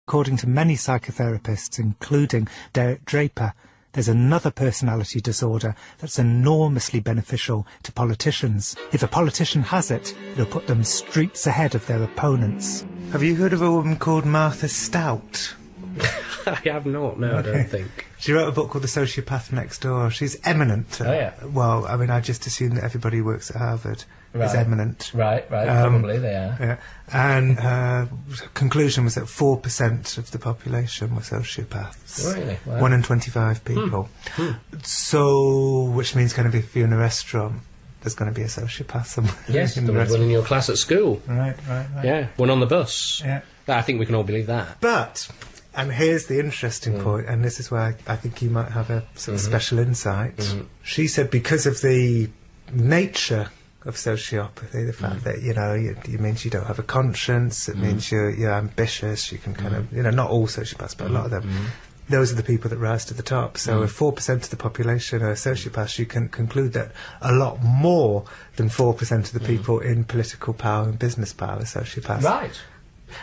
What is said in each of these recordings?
According to many psychotherapists, including Derek Draper, there's another personality disorder that's enormously beneficial to politicians. If a politician has it, it'll put them streets ahead of their opponents. Have you heard of a woman called Martha Stout? I have not, no, okay. I don't think. She wrote a book called The Sociopath Next Door. She's eminent. Oh, yeah. Well, I mean, I just assume that everybody who works at Harvard is eminent. Right, probably they are. Yeah. And her conclusion was that 4% of the population were sociopaths. Really? Wow. 1 in 25 people. So, which means kind of if you're in a restaurant, there's going to be a sociopath somewhere. Yes, there was one in your class at school. Right. Yeah, one on the bus. Yeah. I think we can all believe that. But, and here's the interesting point, and this is where I think you might have a sort of special insight. She said because of the nature of sociopathy, the fact that, it means you don't have a conscience, it means you're ambitious, you can kind of, not all sociopaths, but a lot of them, those are the people that rise to the top. So if 4% of the population are sociopaths, you can conclude that a lot more than 4% of the people in political power and business power are sociopaths. Right.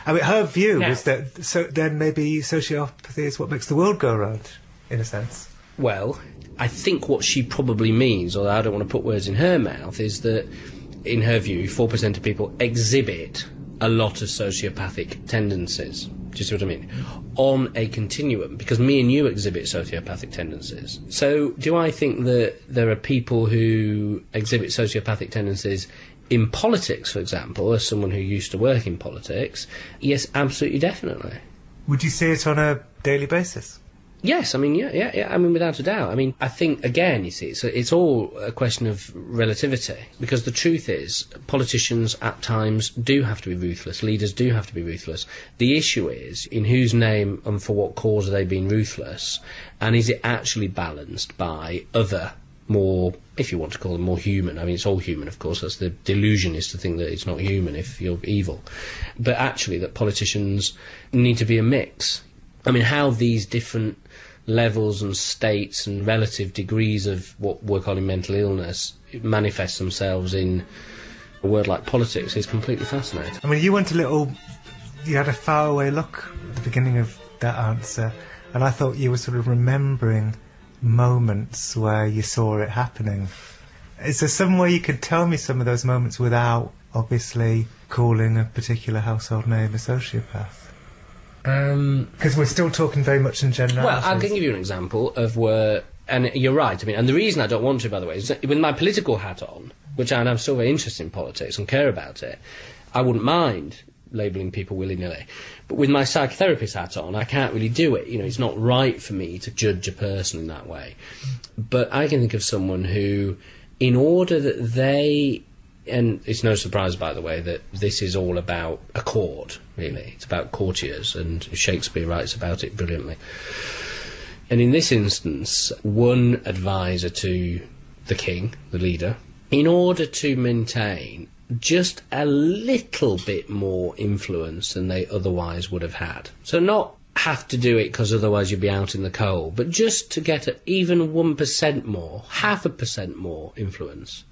I mean, her view was that then maybe sociopathy is what makes the world go round, in a sense. Well, I think what she probably means, although I don't want to put words in her mouth, is that, in her view, 4% of people exhibit a lot of sociopathic tendencies. Do you see what I mean? On a continuum, because me and you exhibit sociopathic tendencies. So, do I think that there are people who exhibit sociopathic tendencies in politics, for example, as someone who used to work in politics? Yes, absolutely, definitely. Would you see it on a daily basis? Yes, I mean, yeah, I mean, without a doubt. I mean, I think, again, you see, it's all a question of relativity, because the truth is, politicians at times do have to be ruthless, leaders do have to be ruthless. The issue is, in whose name and for what cause are they being ruthless, and is it actually balanced by other, more, if you want to call them more human, I mean, it's all human, of course, that's the delusion, is to think that it's not human if you're evil, but actually that politicians need to be a mix. I mean, how these different levels and states and relative degrees of what we're calling mental illness manifest themselves in a word like politics is completely fascinating. I mean, you had a faraway look at the beginning of that answer, and I thought you were sort of remembering moments where you saw it happening. Is there some way you could tell me some of those moments without, obviously, calling a particular household name a sociopath? Because we're still talking very much in generalities. Well, I can give you an example of where, and you're right, I mean, and the reason I don't want to, by the way, is that with my political hat on, which I'm still very interested in politics and care about it, I wouldn't mind labelling people willy-nilly. But with my psychotherapist hat on, I can't really do it. It's not right for me to judge a person in that way. But I can think of someone who, in order that they... And it's no surprise, by the way, that this is all about a court, really. It's about courtiers, and Shakespeare writes about it brilliantly. And in this instance, one advisor to the king, the leader, in order to maintain just a little bit more influence than they otherwise would have had. So not have to do it because otherwise you'd be out in the cold, but just to get even 1% more, 0.5% more influence,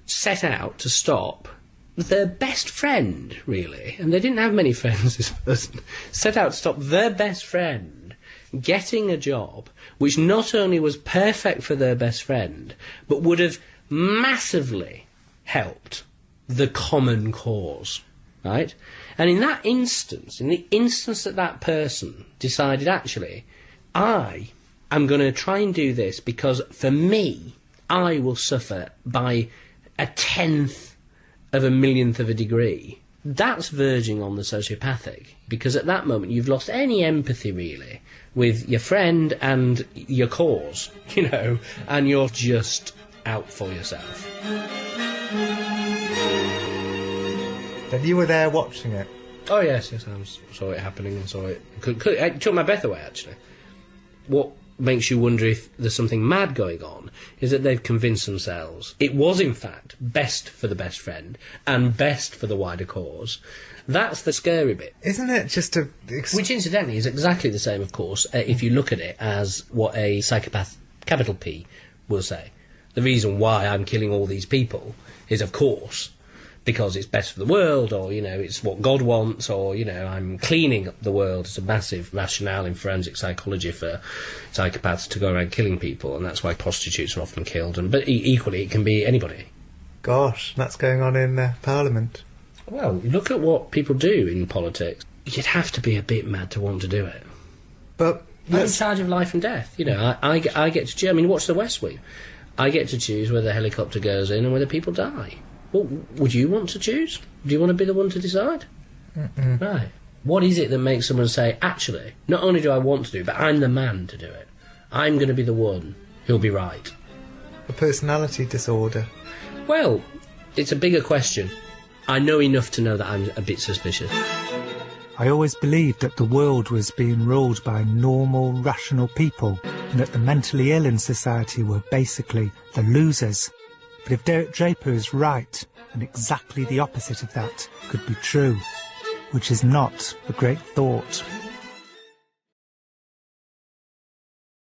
set out to stop their best friend, really, and they didn't have many friends, this person, set out to stop their best friend getting a job which not only was perfect for their best friend, but would have massively helped the common cause, right? And in that instance, in the instance that that person decided, actually, I am going to try and do this because, for me, I will suffer by a 1/10 of a millionth of a degree, that's verging on the sociopathic, because at that moment you've lost any empathy, really, with your friend and your cause, and you're just out for yourself. Then you were there watching it? Oh, yes, I saw it happening and saw it. It took my breath away, actually. What makes you wonder if there's something mad going on is that they've convinced themselves it was in fact best for the best friend and best for the wider cause. That's the scary bit. Isn't it just a... Which incidentally is exactly the same, of course, if you look at it as what a psychopath, capital P, will say. The reason why I'm killing all these people is, of course, because it's best for the world, or, you know, it's what God wants, or, you know, I'm cleaning up the world. It's a massive rationale in forensic psychology for psychopaths to go around killing people, and that's why prostitutes are often killed. But equally, it can be anybody. Gosh, that's going on in Parliament. Well, look at what people do in politics. You'd have to be a bit mad to want to do it. But I'm in charge of life and death. You know, I get to choose. I mean, watch The West Wing. I get to choose whether the helicopter goes in and whether people die. Well, would you want to choose? Do you want to be the one to decide? Mm-mm. Right. What is it that makes someone say, actually, not only do I want to do it, but I'm the man to do it. I'm going to be the one who'll be right. A personality disorder. Well, it's a bigger question. I know enough to know that I'm a bit suspicious. I always believed that the world was being ruled by normal, rational people, and that the mentally ill in society were basically the losers. But if Derek Draper is right, then exactly the opposite of that could be true, which is not a great thought.